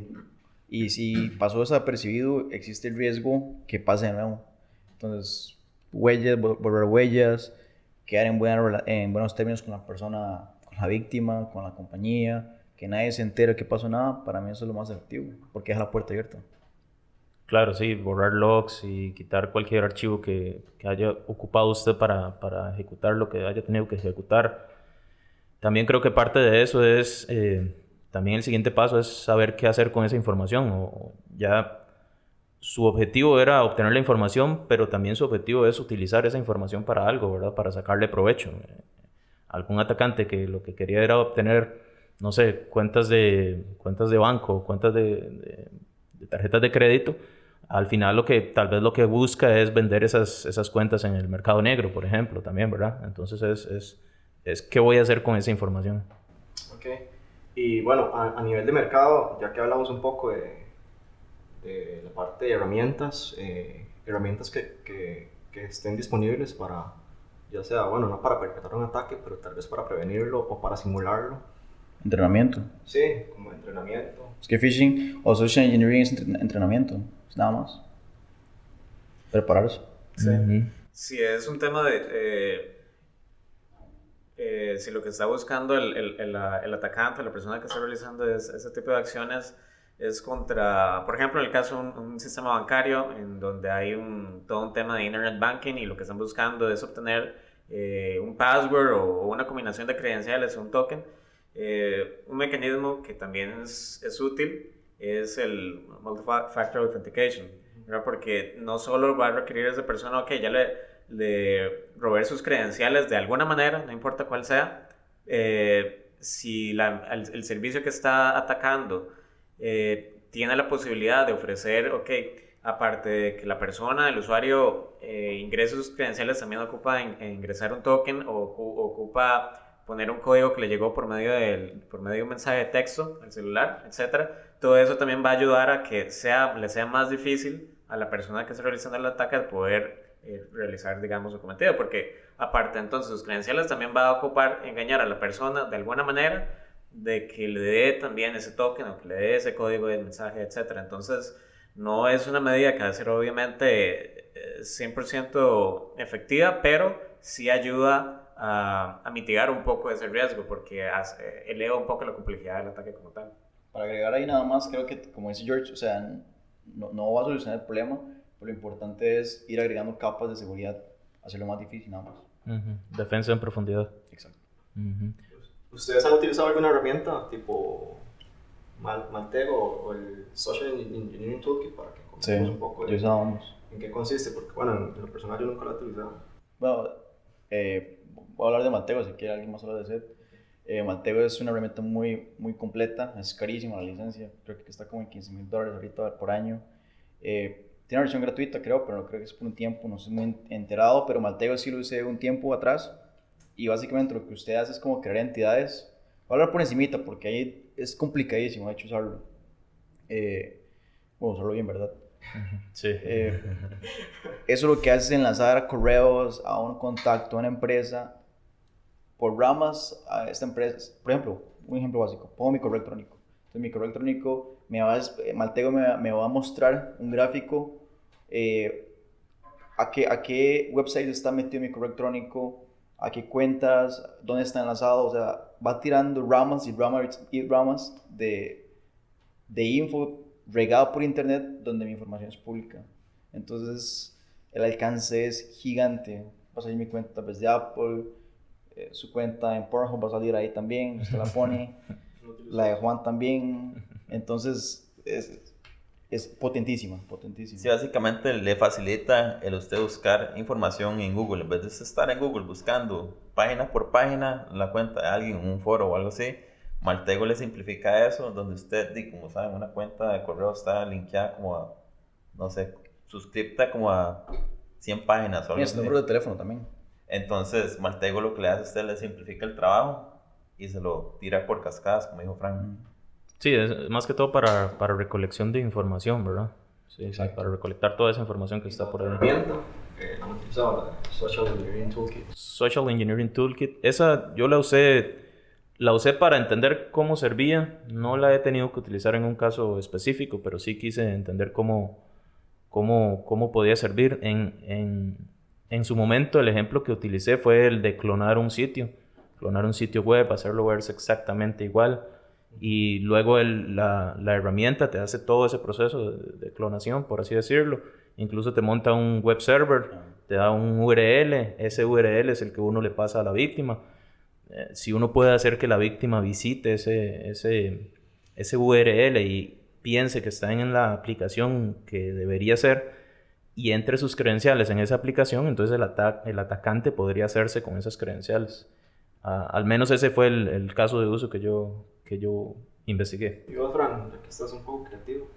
Y si pasó desapercibido, existe el riesgo que pase de nuevo. Entonces, borrar huellas, quedar en buenos términos con la persona, con la víctima, con la compañía, que nadie se entere que pasó nada, para mí eso es lo más efectivo, porque deja la puerta abierta. Claro, sí, borrar logs y quitar cualquier archivo que haya ocupado usted para ejecutar lo que haya tenido que ejecutar. También creo que parte de eso es, también el siguiente paso es saber qué hacer con esa información. Ya su objetivo era obtener la información, pero también su objetivo es utilizar esa información para algo, ¿verdad? Para sacarle provecho. Algún atacante que lo que quería era obtener, no sé, cuentas de banco, cuentas de tarjetas de crédito, al final tal vez lo que busca es vender esas cuentas en el mercado negro, por ejemplo, también, ¿verdad? Entonces es qué voy a hacer con esa información. Ok. Y bueno, a nivel de mercado, ya que hablamos un poco de la parte de herramientas, herramientas que estén disponibles para, ya sea, bueno, no para perpetrar un ataque, pero tal vez para prevenirlo o para simularlo. Entrenamiento. Sí, como entrenamiento. Es que phishing o social engineering es entrenamiento, es nada más. Prepararse. Sí. Ujú. Si es un tema de... si lo que está buscando el atacante, la persona que está realizando ese tipo de acciones es contra, por ejemplo, en el caso de un sistema bancario en donde hay todo un tema de internet banking y lo que están buscando es obtener un password o una combinación de credenciales o un token, un mecanismo que también es útil es el multi-factor authentication, ¿verdad? Porque no solo va a requerir a esa persona, ok, ya le robar sus credenciales de alguna manera, no importa cuál sea, si el servicio que está atacando tiene la posibilidad de ofrecer, ok, aparte de que la persona, el usuario, ingrese sus credenciales, también ocupa ingresar un token o ocupa poner un código que le llegó por medio de un mensaje de texto al celular, etcétera. Todo eso también va a ayudar a que le sea más difícil a la persona que está realizando el ataque poder realizar, digamos, su cometido, porque aparte entonces sus credenciales también va a ocupar engañar a la persona de alguna manera de que le dé también ese token o que le dé ese código de mensaje, etcétera. Entonces no es una medida que va a ser obviamente 100% efectiva, pero sí ayuda a mitigar un poco ese riesgo porque eleva un poco la complejidad del ataque como tal. Para agregar ahí nada más, creo que como dice George, o sea, no va a solucionar el problema, pero lo importante es ir agregando capas de seguridad, hacerlo más difícil nada más. Defensa en profundidad. Exacto. ¿Ustedes han utilizado alguna herramienta tipo Maltego o el Social Engineering Toolkit para que conozcamos un poco yo usábamos. en qué consiste? Porque bueno, en lo personal yo nunca lo he utilizado. Bueno, voy a hablar de Maltego si quiere alguien más hablar de SET. Maltego es una herramienta muy completa, es carísima la licencia, creo que está como en $15,000 ahorita por año. Tiene una versión gratuita creo, pero no creo que es por un tiempo, no estoy muy enterado, pero Maltego sí lo usé un tiempo atrás y básicamente lo que usted hace es como crear entidades. Voy a hablar por encimita porque ahí es complicadísimo de hecho usarlo. Bueno, usarlo bien, ¿verdad? Sí. Eso lo que hace es enlazar correos a un contacto, a una empresa, por ramas a esta empresa. Por ejemplo, un ejemplo básico, pongo mi correo electrónico. Entonces mi correo electrónico, Maltego me va a mostrar un gráfico a qué website está metido mi correo electrónico, a qué cuentas, dónde está enlazado, o sea, va tirando ramas y ramas de info regado por internet donde mi información es pública. Entonces el alcance es gigante. Va a salir mi cuenta tal vez de Apple, su cuenta en Pornhub va a salir ahí también, usted la pone, la de Juan también. Entonces es potentísima. Sí, básicamente le facilita el usted buscar información en Google. En vez de usted estar en Google buscando página por página la cuenta de alguien en un foro o algo así, Maltego le simplifica eso, donde usted, como saben, una cuenta de correo está linkeada como a, no sé, suscripta como a 100 páginas. Y su número de teléfono también. Entonces, Maltego lo que le hace a usted le simplifica el trabajo y se lo tira por cascadas, como dijo Frank. Sí, es más que todo para recolección de información, ¿verdad? Sí, exacto. Para recolectar toda esa información que está por ahí. ¿Herramienta? ¿La han utilizado? La Social Engineering Toolkit. Social Engineering Toolkit. Esa yo la usé para entender cómo servía. No la he tenido que utilizar en un caso específico, pero sí quise entender cómo podía servir. En su momento, el ejemplo que utilicé fue el de clonar un sitio web, hacerlo verse exactamente igual. Y luego la herramienta te hace todo ese proceso de clonación, por así decirlo. Incluso te monta un web server, te da un URL. Ese URL es el que uno le pasa a la víctima. Si uno puede hacer que la víctima visite ese URL y piense que está en la aplicación que debería ser y entre sus credenciales en esa aplicación, entonces el atacante podría hacerse con esas credenciales. Al menos ese fue el caso de uso que yo investigué. Y vos, Fran, ya que estás un poco creativo.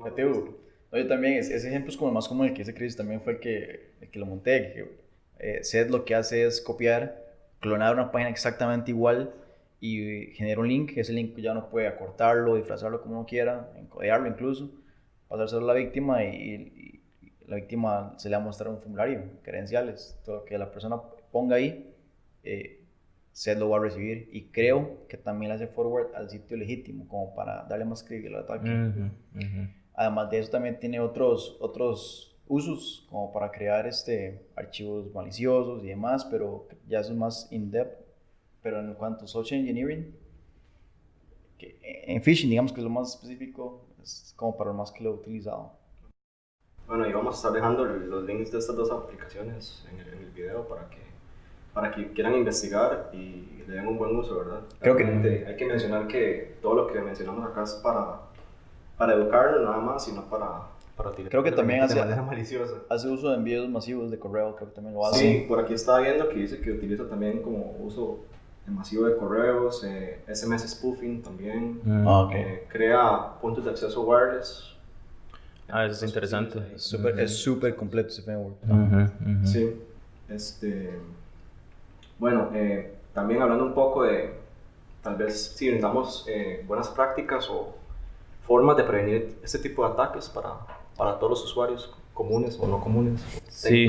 Creativo. No, yo también, ese ejemplo es como más común, el que dice Chris también fue el que lo monté. Seth lo que hace es copiar clonar una página exactamente igual y genera un link. Ese link ya uno puede acortarlo, disfrazarlo como uno quiera, encodearlo incluso, pasárselo a la víctima y la víctima se le va a mostrar un formulario, credenciales, todo lo que la persona ponga ahí, SED lo va a recibir, y creo que también le hace forward al sitio legítimo, como para darle más credibilidad al ataque. Además de eso también tiene otros usos, como para crear archivos maliciosos y demás, pero ya eso es más in-depth. Pero en cuanto a social engineering, en phishing digamos que es lo más específico, es como para lo más que lo he utilizado. Bueno, y vamos a estar dejando los links de estas dos aplicaciones en el video para que quieran investigar y le den un buen uso, ¿verdad? Creo que hay que mencionar que todo lo que mencionamos acá es para educarlo nada más, sino para utilizar. Creo que también de manera maliciosa. Hace uso de envíos masivos de correo, creo que también lo hace. Sí, por aquí estaba viendo que dice que utiliza también como uso masivo de correos, SMS spoofing también, crea puntos de acceso wireless. Eso es interesante. Es súper completo ese framework. Sí. Bueno, también hablando un poco de, tal vez si necesitamos buenas prácticas o formas de prevenir este tipo de ataques para todos los usuarios, comunes o no comunes. Sí,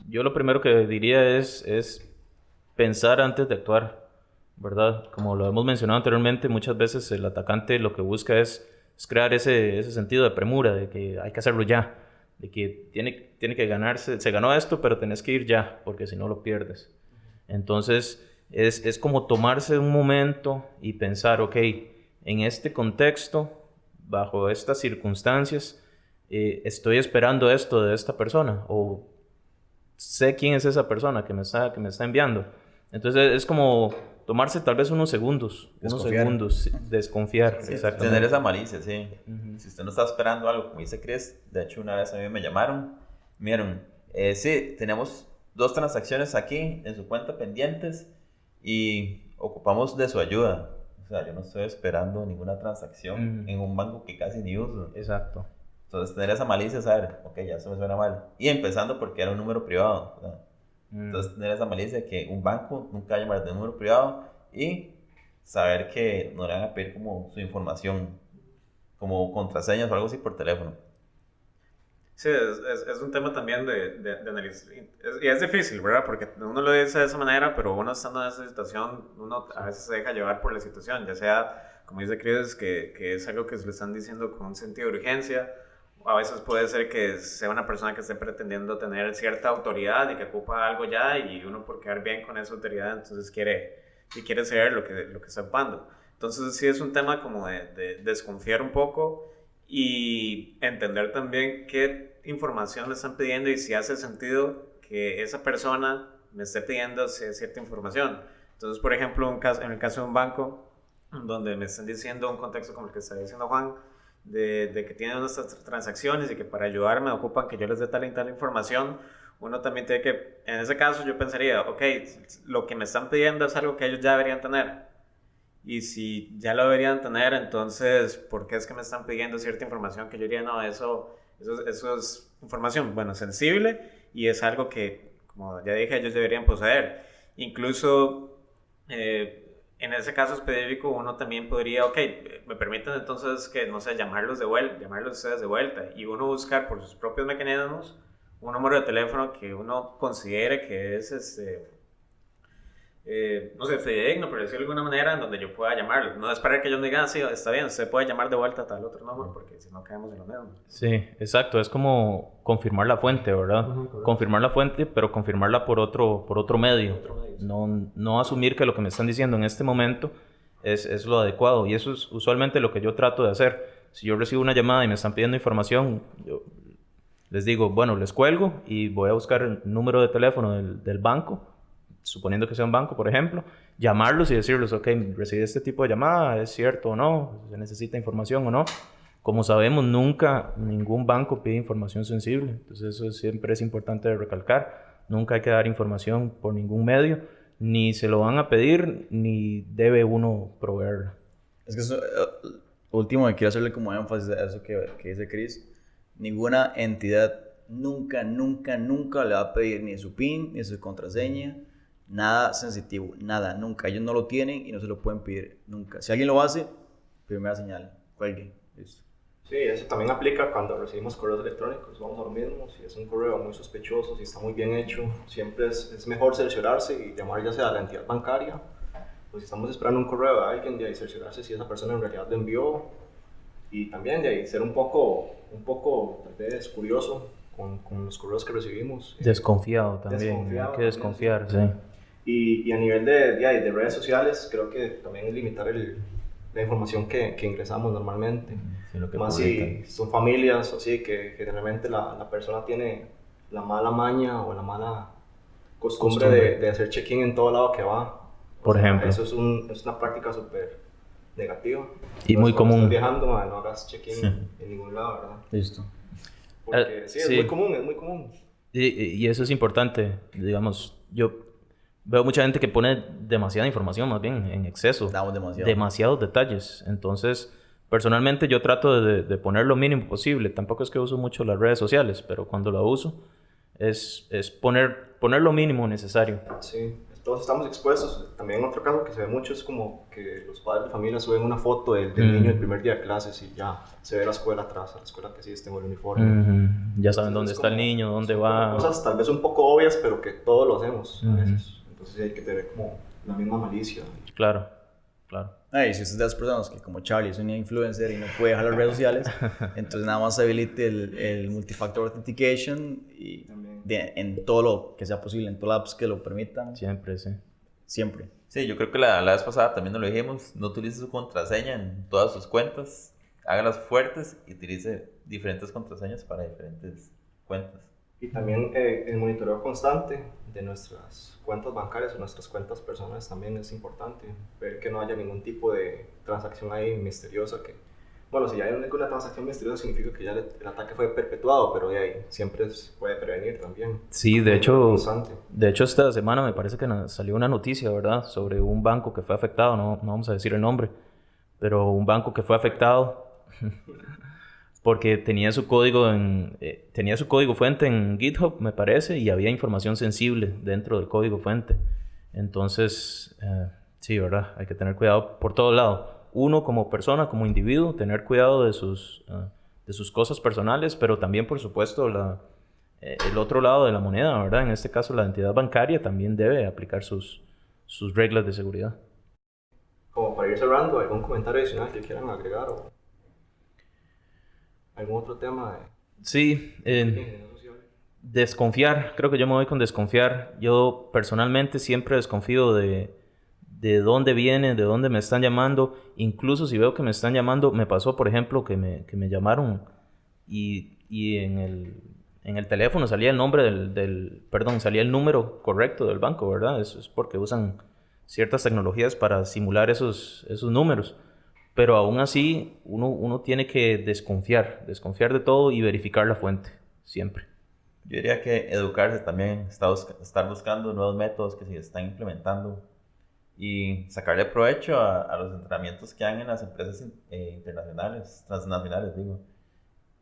yo lo primero que diría es pensar antes de actuar, ¿verdad? Como lo hemos mencionado anteriormente, muchas veces el atacante lo que busca es crear ese sentido de premura, de que hay que hacerlo ya, de que tiene que ganarse, se ganó esto, pero tenés que ir ya, porque si no lo pierdes. Entonces, es como tomarse un momento y pensar, ok, en este contexto, bajo estas circunstancias, estoy esperando esto de esta persona, o sé quién es esa persona que me está enviando. Entonces, es como tomarse tal vez unos segundos, desconfiar, sí, exactamente. Tener esa malicia, sí. Si usted no está esperando algo, como dice Chris, de hecho una vez a mí me llamaron, miren, sí, tenemos 2 transacciones aquí en su cuenta pendientes y ocupamos de su ayuda. O sea, yo no estoy esperando ninguna transacción en un banco que casi ni uso. Exacto. Entonces tener esa malicia, saber, ok, ya se me suena mal. Y empezando porque era un número privado, ¿verdad? Entonces tener esa malicia que un banco nunca va a llamar de un número privado y saber que no le van a pedir como su información, como contraseñas o algo así por teléfono. Sí, es un tema también de análisis. Y es difícil, ¿verdad? Porque uno lo dice de esa manera, pero uno estando en esa situación, uno a veces se deja llevar por la situación, ya sea, como dice Chris, que es algo que se le están diciendo con un sentido de urgencia. A veces puede ser que sea una persona que esté pretendiendo tener cierta autoridad y que ocupa algo ya, y uno por quedar bien con esa autoridad entonces quiere saber lo que está ocupando. Entonces sí es un tema como de desconfiar un poco y entender también qué información me están pidiendo y si hace sentido que esa persona me esté pidiendo cierta información. Entonces, por ejemplo, en el caso de un banco donde me están diciendo un contexto como el que está diciendo Juan, de que tienen unas transacciones y que para ayudarme ocupan que yo les dé tal y tal información, uno también tiene que, en ese caso yo pensaría, ok, lo que me están pidiendo es algo que ellos ya deberían tener. Y si ya lo deberían tener, entonces, ¿por qué es que me están pidiendo cierta información que yo diría, no, eso es información, bueno, sensible y es algo que, como ya dije, ellos deberían poseer? Incluso, en ese caso específico, uno también podría, ok, me permiten entonces que, no sé, llamarlos ustedes de vuelta y uno buscar por sus propios mecanismos un número de teléfono que uno considere que es, no sé, fidedigno, por decirlo de alguna manera, en donde yo pueda llamarlos. No esperar que ellos me digan, sí, está bien, usted puede llamar de vuelta a tal otro número, porque si no caemos en lo mismo. Sí, exacto, es como confirmar la fuente, ¿verdad? Confirmar la fuente, pero confirmarla por otro medio. No asumir que lo que me están diciendo en este momento es lo adecuado, y eso es usualmente lo que yo trato de hacer. Si yo recibo una llamada y me están pidiendo información, yo les digo, bueno, les cuelgo y voy a buscar el número de teléfono del banco, suponiendo que sea un banco, por ejemplo, llamarlos y decirles, ok, recibí este tipo de llamada, ¿es cierto o no? ¿Se necesita información o no? Como sabemos, nunca ningún banco pide información sensible, entonces eso siempre es importante de recalcar. Nunca hay que dar información por ningún medio, ni se lo van a pedir, ni debe uno proveerla. Es que eso, último, quiero hacerle como énfasis a eso que dice Chris. Ninguna entidad nunca le va a pedir ni su PIN, ni su contraseña, Nada sensitivo, nada, nunca. Ellos no lo tienen y no se lo pueden pedir nunca. Si alguien lo hace, primera señal, cuelgue. Listo. Sí, eso también aplica cuando recibimos correos electrónicos, vamos a lo mismo, si es un correo muy sospechoso, si está muy bien hecho, siempre es mejor cerciorarse y llamar ya sea a la entidad bancaria, o si estamos esperando un correo de alguien, de ahí cerciorarse si esa persona en realidad lo envió, y también de ahí ser un poco tal vez curioso con los correos que recibimos. Desconfiado también, Desconfiado hay que desconfiar, sí. Y a nivel de redes sociales, creo que también es limitar la información que ingresamos normalmente. Sí, lo que Más publican. si son familias o así, que generalmente la persona tiene la mala maña o la mala costumbre de hacer check-in en todo lado que va. Por ejemplo. Eso es una práctica súper negativa. Y muy cuando común. estás viajando, no hagas check-in en ningún lado, ¿verdad? Listo. Porque sí, es sí. muy común, es muy común. Y eso es importante, digamos, yo veo mucha gente que pone demasiada información, más bien, en exceso. Damos demasiado. Demasiados detalles. Entonces, personalmente yo trato de poner lo mínimo posible. Tampoco es que uso mucho las redes sociales, pero cuando la uso es poner lo mínimo necesario. Sí, todos estamos expuestos. También otro caso que se ve mucho es como que los padres de familia suben una foto del niño el primer día de clases y ya se ve la escuela atrás, la escuela que sí está en el uniforme. Ya saben Entonces, dónde es está el como- niño, dónde son va. como cosas tal vez un poco obvias, pero que todos lo hacemos a veces. Entonces hay que tener como la misma malicia. Claro, claro. Y si usted es de las personas que como Charlie es una influencer y no puede dejar las redes sociales, entonces nada más habilite el multifactor authentication y También. en todo lo que sea posible, en todas las apps que lo permitan, Siempre, sí. siempre. Sí, yo creo que la vez pasada también nos lo dijimos, no utilice su contraseña en todas sus cuentas, hágalas fuertes y utilice diferentes contraseñas para diferentes cuentas. Y también el monitoreo constante de nuestras cuentas bancarias o nuestras cuentas personales también es importante. Ver que no haya ningún tipo de transacción ahí misteriosa que... Bueno, si ya hay alguna transacción misteriosa significa que ya el ataque fue perpetuado, pero de ahí siempre se puede prevenir también. Sí, de hecho, Constante. esta semana me parece que salió una noticia, ¿verdad? Sobre un banco que fue afectado, no vamos a decir el nombre, pero un banco que fue afectado porque tenía su código fuente en GitHub, me parece, y había información sensible dentro del código fuente. Entonces, sí, ¿verdad? Hay que tener cuidado por todo lado. Uno como persona, como individuo, tener cuidado de sus cosas personales, pero también, por supuesto, el otro lado de la moneda, ¿verdad? En este caso, la entidad bancaria también debe aplicar sus reglas de seguridad. Como para ir cerrando, ¿algún comentario adicional que quieran agregar o algún otro tema de Sí, ingeniería social? desconfiar, creo que yo me voy con desconfiar. Yo personalmente siempre desconfío de dónde viene, de dónde me están llamando. Incluso si veo que me están llamando, me pasó, por ejemplo, que me llamaron y en el teléfono salía el nombre salía el número correcto del banco, ¿verdad? Eso es porque usan ciertas tecnologías para simular esos números. Pero aún así, uno tiene que desconfiar de todo y verificar la fuente, siempre. Yo diría que educarse también, estar buscando nuevos métodos que se están implementando y sacarle provecho a los entrenamientos que hay en las empresas internacionales, transnacionales, digo,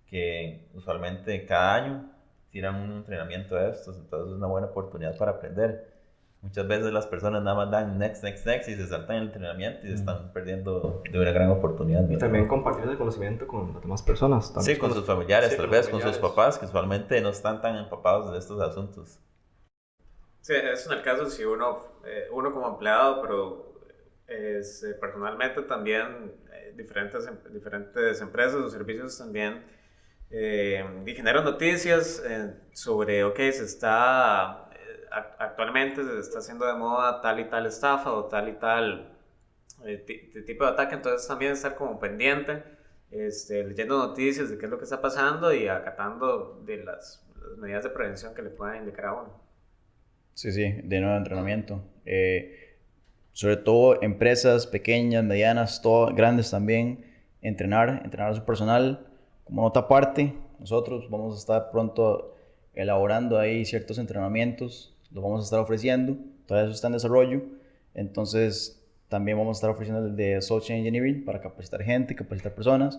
que usualmente cada año tiran un entrenamiento de estos, entonces es una buena oportunidad para aprender. Muchas veces las personas nada más dan next y se saltan el entrenamiento y se están perdiendo de una gran oportunidad. Y también compartir ese conocimiento con las demás personas. Sí, con sus familiares, sí, tal con vez, los con sus familiares. papás, que usualmente no están tan empapados de estos asuntos. Sí, eso en el caso si uno como empleado, pero personalmente también diferentes empresas o servicios también y generan noticias sobre, actualmente se está haciendo de moda tal y tal estafa o tal y tal tipo de ataque, entonces también estar como pendiente, leyendo noticias de qué es lo que está pasando y acatando de las medidas de prevención que le puedan indicar a uno. Sí, de nuevo entrenamiento. Sobre todo empresas pequeñas, medianas, grandes también, entrenar a su personal. Como nota aparte, nosotros vamos a estar pronto elaborando ahí ciertos entrenamientos, los vamos a estar ofreciendo, todavía eso está en desarrollo, entonces también vamos a estar ofreciendo el de Social Engineering para capacitar gente, capacitar personas,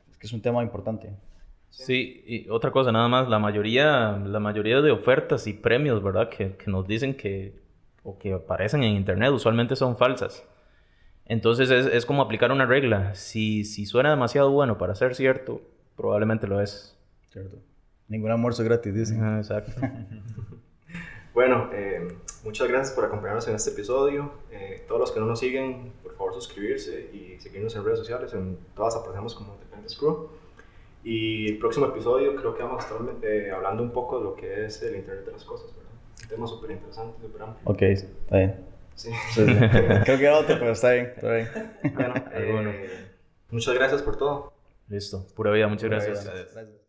es que es un tema importante. Sí, y otra cosa nada más, la mayoría de ofertas y premios, ¿verdad? Que nos dicen o que aparecen en internet usualmente son falsas. Entonces es como aplicar una regla. Si suena demasiado bueno para ser cierto, probablemente lo es. Cierto. Ningún almuerzo gratis, dicen. Ajá, exacto. Bueno, muchas gracias por acompañarnos en este episodio. Todos los que no nos siguen, por favor suscribirse y seguirnos en redes sociales. En todas aparecemos como Independence Crew. Y el próximo episodio creo que vamos a estar hablando un poco de lo que es el Internet de las Cosas, ¿verdad? Un tema súper interesante, súper amplio. Ok, está bien. Sí. Creo que era otro, pero está bien. Bueno, muchas gracias por todo. Listo. Pura vida. Muchas gracias. Gracias.